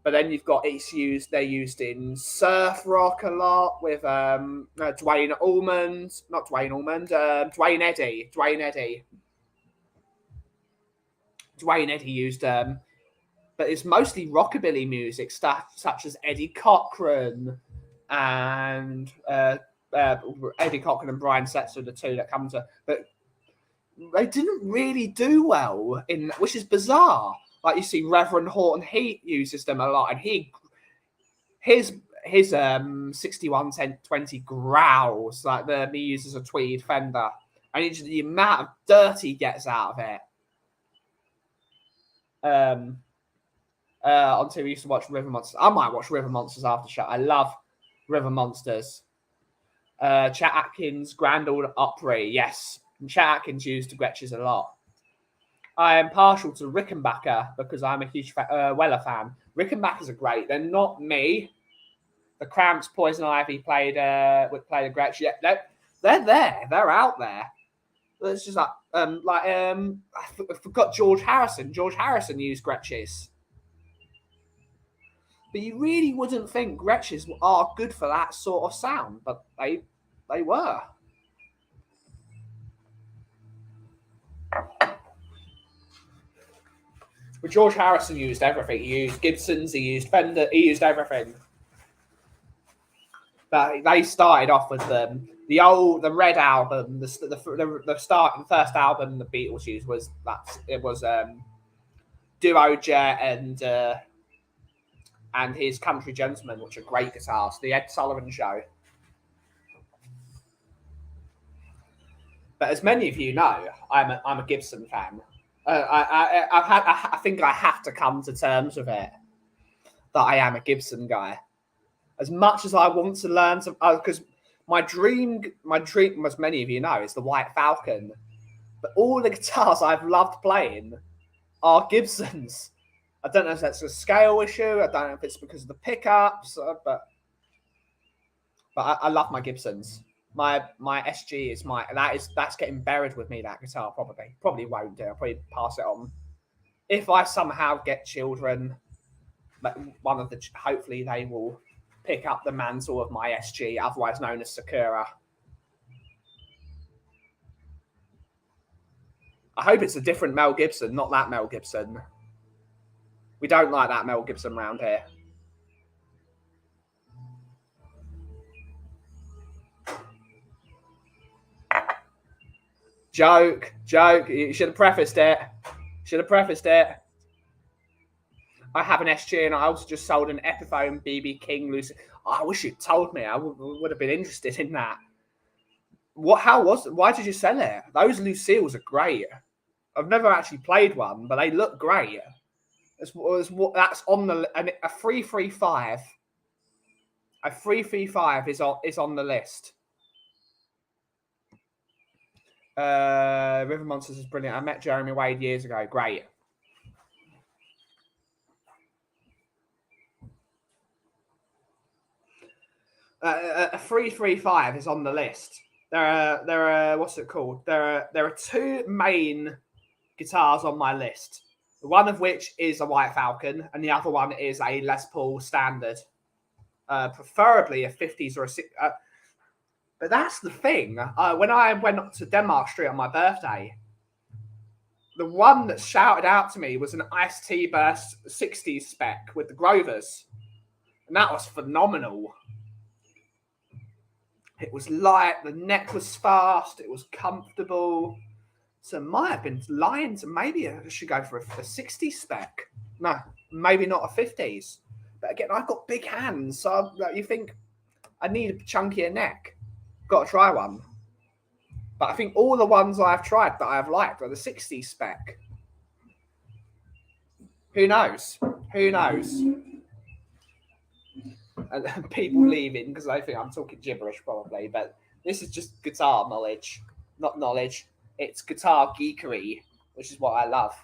But then you've got they're used in surf rock a lot with Dwayne Eddy. Dwayne Eddy used but it's mostly rockabilly music stuff such as Eddie Cochran and Eddie Cochran and Brian Setzer are the two that come to, but they didn't really do well which is bizarre. Like you see Reverend Horton Heat uses them a lot, and his 6120 growls like he uses a tweed fender, and it's the amount of dirt he gets out of it. Until we used to watch River Monsters. I might watch River Monsters after show. I love River Monsters. Chet Atkins, Grand Ole Opry, yes. And Chet Atkins used the Gretches a lot. I am partial to Rickenbacker because I'm a huge Weller fan. Rickenbackers are great. They're not me. The Cramps, Poison Ivy played a Gretsch. Yeah, they're there. They're out there. It's just I forgot George Harrison. George Harrison used Gretches. But you really wouldn't think Gretches are good for that sort of sound, but they were. But George Harrison used everything. He used Gibsons, he used Fender, he used everything. But they started off with the Red album, the starting first album the Beatles used was Duo Jet and his Country Gentleman, which are great guitars. The Ed Sullivan Show. But as many of you know, I'm a Gibson fan. I think I have to come to terms with it that I am a Gibson guy. As much as I want to learn to, because my dream, as many of you know, is the White Falcon. But all the guitars I've loved playing are Gibsons. I don't know if that's a scale issue. I don't know if it's because of the pickups, but I love my Gibsons. My SG is that's getting buried with me. That guitar probably won't do. I'll probably pass it on if I somehow get children. But hopefully they will pick up the mantle of my SG, otherwise known as Sakura. I hope it's a different Mel Gibson, not that Mel Gibson. We don't like that Mel Gibson round here. Joke. You should have prefaced it. I have an SG and I also just sold an Epiphone BB King Lucille. Oh, I wish you'd told me. I would have been interested in that. Why did you sell it? Those Lucille's are great. I've never actually played one, but they look great. That's on a 335. A 335 is on the list. River Monsters is brilliant. I met Jeremy Wade years ago. Great. A 335 is on the list. There are what's it called? There are two main guitars on my list. One of which is a White Falcon, and the other one is a Les Paul Standard, preferably a 50s or a 60s. But that's the thing. When I went up to Denmark Street on my birthday, the one that shouted out to me was an Ice-T Burst 60s spec with the Grovers, and that was phenomenal. It was light, the neck was fast, it was comfortable. So I might have been lying to maybe I should go for a 60s spec. No, maybe not a 50s. But again, I've got big hands, so you think I need a chunkier neck. Got to try one. But I think all the ones I've tried that I've liked are the 60s spec. Who knows? And people leaving because they think I'm talking gibberish probably, but this is just guitar knowledge. Not knowledge, it's guitar geekery, which is what I love.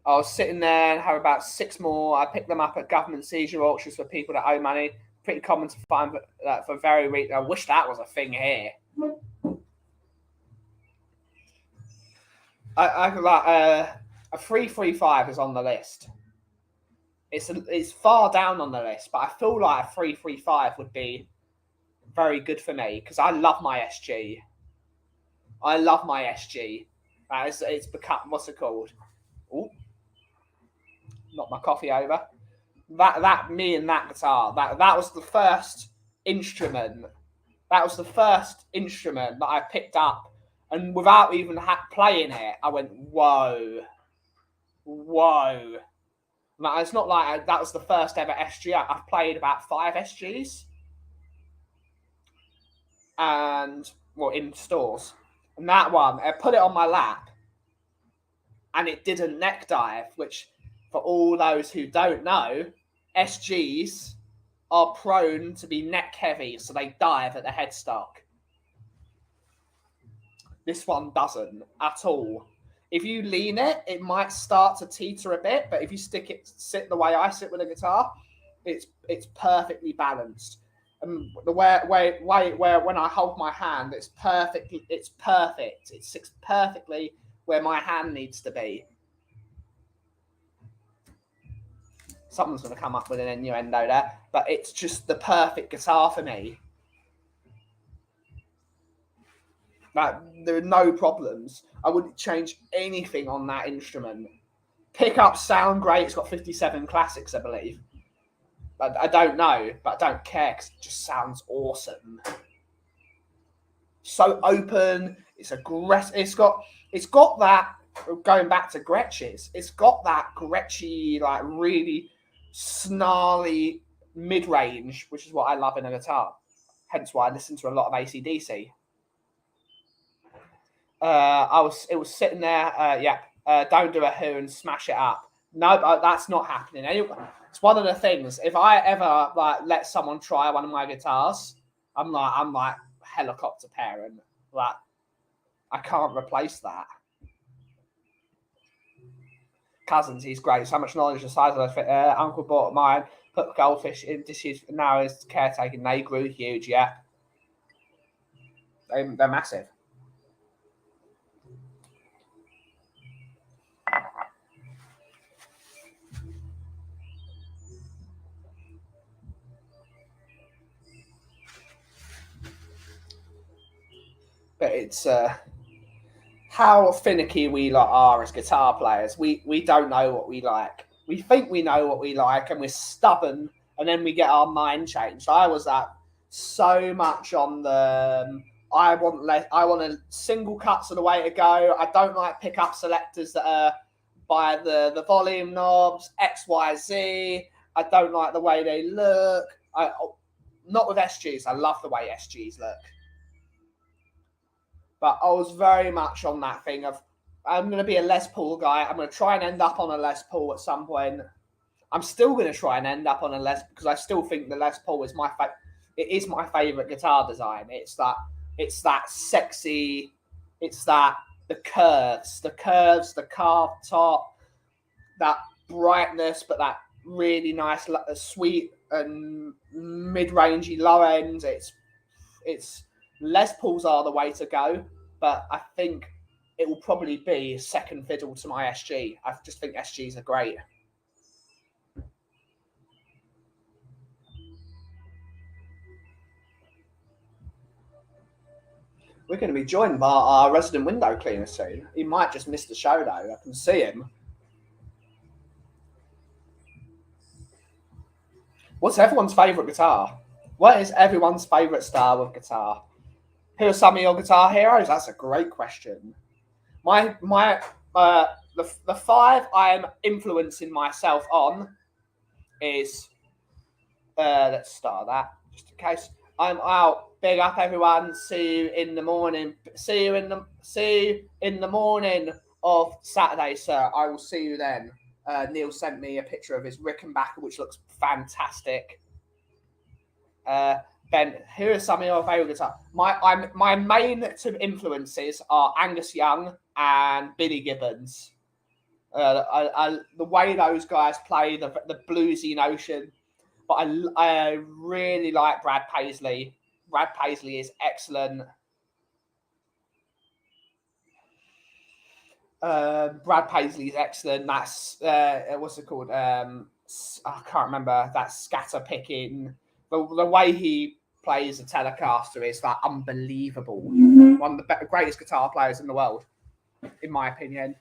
I was sitting there and have about 6 more. I picked them up at government seizure auctions for people that owe money. Pretty common to find for very weak. I wish that was a thing here. I like a 335 is on the list. It's far down on the list, but I feel like a 335 would be very good for me because I love my SG. It's become, what's it called? Ooh, knocked my coffee over. Me and that guitar. That was the first instrument. That was the first instrument that I picked up, and without even playing it, I went, whoa. Like, it's not like that was the first ever SG. I've played about 5 SGs, and in stores. And that one, I put it on my lap, and it didn't neck dive. Which, for all those who don't know, SGs are prone to be neck heavy, so they dive at the headstock. This one doesn't at all. If you lean it, it might start to teeter a bit, but if you sit the way I sit with a guitar, it's perfectly balanced. And the way when I hold my hand, it's perfect. It sits perfectly where my hand needs to be. Someone's going to come up with an innuendo there, but it's just the perfect guitar for me. Like, there are no problems. I wouldn't change anything on that instrument. Pickups sound great. It's got 57 classics, I believe. But I don't know, but I don't care because it just sounds awesome. So open. It's aggressive. It's got that, going back to Gretsch's, it's got that Gretschy, like, really snarly mid-range, which is what I love in a guitar. Hence why I listen to a lot of AC/DC. It was sitting there. Don't do a who and smash it up. No, that's not happening. It's one of the things. If I ever let someone try one of my guitars, I'm like helicopter parent. Like, I can't replace that. Cousins, he's great. So much knowledge the size of the uncle bought mine. Put goldfish in dishes. Now is caretaking. They grew huge. Yeah, they're massive. But it's how finicky we are as guitar players. We don't know what we like. We think we know what we like, and we're stubborn, and then we get our mind changed. I was so much on the I want a single cuts are the way to go. I don't like pickup selectors that are by the volume knobs, XYZ. I don't like the way they look. Not with SGs. I love the way SGs look. But I was very much on that thing of, I'm going to be a Les Paul guy. I'm going to try and end up on a Les Paul at some point. I'm still going to try and end up on a Les, because I still think the Les Paul is it is my favorite guitar design. It's that sexy, the curves, the carved top, that brightness, but that really nice, sweet and mid-rangey low end. It's Les Pauls are the way to go, but I think it will probably be second fiddle to my SG. I just think SGs are great. We're going to be joined by our resident window cleaner soon. He might just miss the show, though. I can see him. What's everyone's favourite guitar? What is everyone's favourite style of guitar? Who are some of your guitar heroes? That's a great question. The 5 I'm influencing myself on is let's start that just in case. I'm out. Big up, everyone. See you in the morning. See you in the morning of Saturday, sir. I will see you then. Neil sent me a picture of his Rickenbacker, which looks fantastic. Ben, who are some of your favourite guitars? My main two influences are Angus Young and Billy Gibbons. The way those guys play, the bluesy notion. But I really like Brad Paisley. Brad Paisley is excellent. Brad Paisley is excellent. That's what's it called? I can't remember. That scatter picking. The way he plays a Telecaster is unbelievable. One of the greatest guitar players in the world, in my opinion.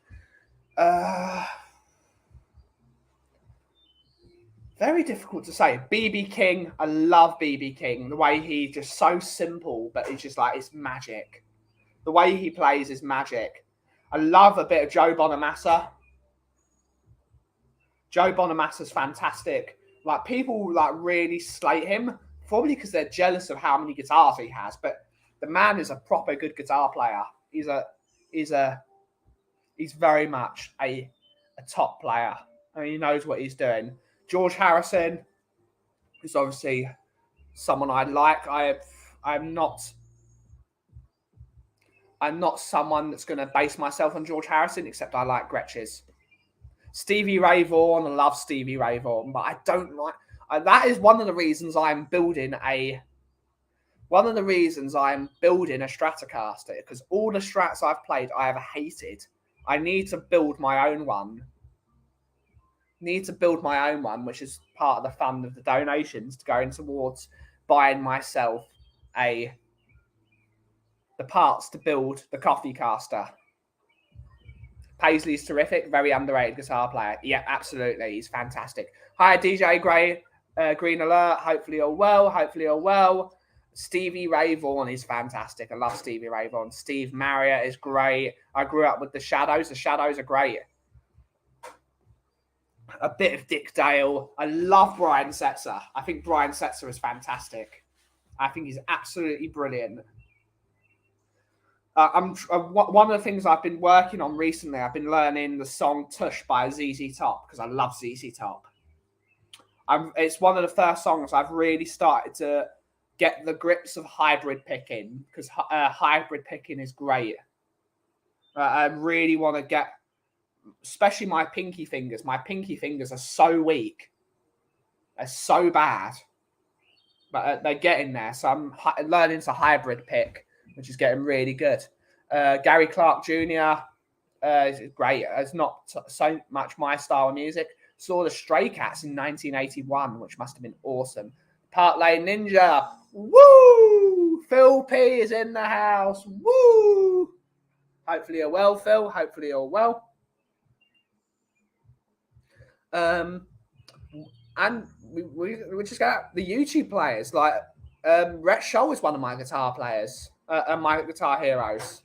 Very difficult to say. BB King, I love BB King. The way he's just so simple, but it's just it's magic. The way he plays is magic. I love a bit of Joe Bonamassa. Joe Bonamassa's fantastic. Like, people like really slate him, probably because they're jealous of how many guitars he has. But the man is a proper good guitar player. He's very much a top player. I mean, he knows what he's doing. George Harrison is obviously someone I like. I'm not someone that's going to base myself on George Harrison, except I like Gretsch's. Stevie Ray Vaughan, I love Stevie Ray Vaughan, but I don't like. That is one of the reasons I'm building a Stratocaster, because all the Strats I've played I have hated. I need to build my own one. Which is part of the fund of the donations going towards buying myself the parts to build the Kauffie caster. Paisley's terrific, very underrated guitar player. Yeah, absolutely, he's fantastic. Hi, DJ Gray, Green Alert. Hopefully you're well. Stevie Ray Vaughan is fantastic. I love Stevie Ray Vaughan. Steve Marriott is great. I grew up with the Shadows. The Shadows are great. A bit of Dick Dale. I love Brian Setzer. I think Brian Setzer is fantastic. I think he's absolutely brilliant. One of the things I've been working on recently, I've been learning the song Tush by ZZ Top, because I love ZZ Top. It's one of the first songs I've really started to get the grips of hybrid picking, because hybrid picking is great. I really want to get, especially my pinky fingers. My pinky fingers are so weak. They're so bad. But they're getting there. So I'm learning to hybrid pick, which is getting really good. Gary Clark Jr. Is great. It's not so much my style of music. Saw the Stray Cats in 1981, which must have been awesome. Park Lane Ninja. Woo! Phil P is in the house. Woo! Hopefully you're well, Phil. Hopefully you're well. And we just got the YouTube players. Like, Rhett Scholl is one of my guitar players and my guitar heroes.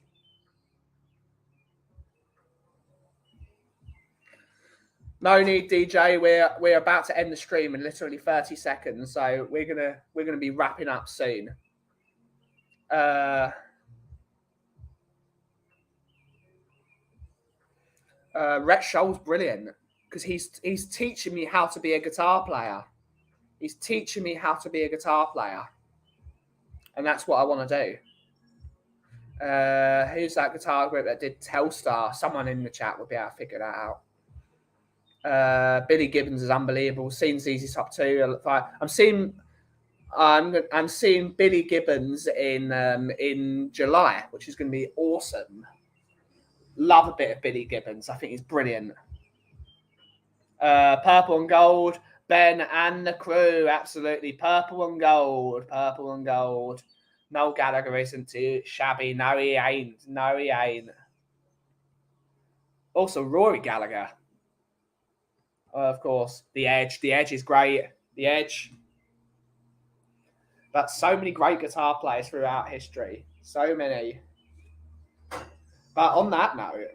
No need, DJ. We're about to end the stream in literally 30 seconds, so we're gonna be wrapping up soon. Rhett Scholl's brilliant, because he's teaching me how to be a guitar player. He's teaching me how to be a guitar player, and that's what I want to do. Who's that guitar group that did Telstar? Someone in the chat will be able to figure that out. Billy Gibbons is unbelievable. Seen ZZ Top 2. I'm seeing Billy Gibbons in July, which is going to be awesome. Love a bit of Billy Gibbons. I think he's brilliant. Purple and Gold, Ben and the crew, absolutely. Purple and Gold. Noel Gallagher isn't too shabby. No, he ain't. Also, Rory Gallagher. Of course, The Edge. The Edge is great. The Edge. But so many great guitar players throughout history. So many. But on that note,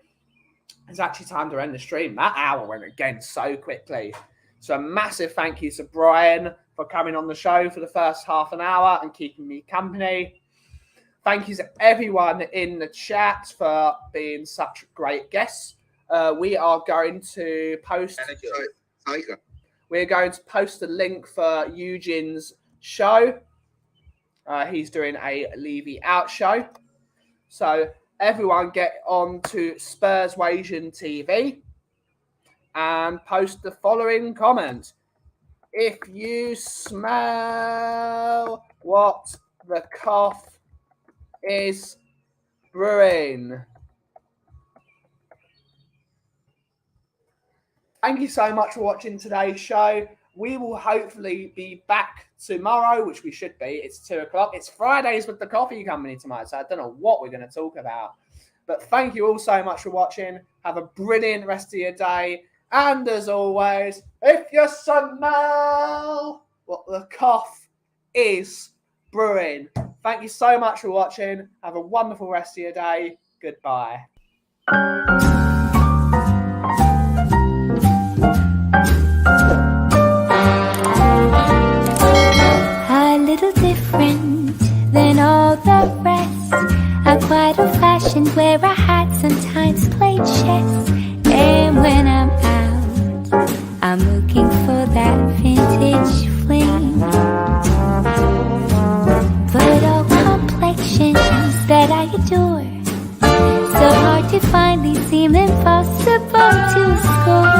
it's actually time to end the stream. That hour went again so quickly. So a massive thank you to Brian for coming on the show for the first half an hour and keeping me company. Thank you to everyone in the chat for being such great guests. We are going to post. We're going to post a link for Eugene's show. He's doing a Levy Out show. So everyone get on to Spurswasian TV and post the following comment. If you smell what the cough is brewing. Thank you so much for watching today's show. We will hopefully be back tomorrow, which we should be. It's 2:00. It's Fridays with the Coffee Company tonight, so I don't know what we're going to talk about. But thank you all so much for watching. Have a brilliant rest of your day. And as always, if you smell what the cough is brewing. Thank you so much for watching. Have a wonderful rest of your day. Goodbye. had sometimes played chess. And when I'm out, I'm looking for that vintage fling. But all complexions that I adore, so hard to find, they seem impossible to score.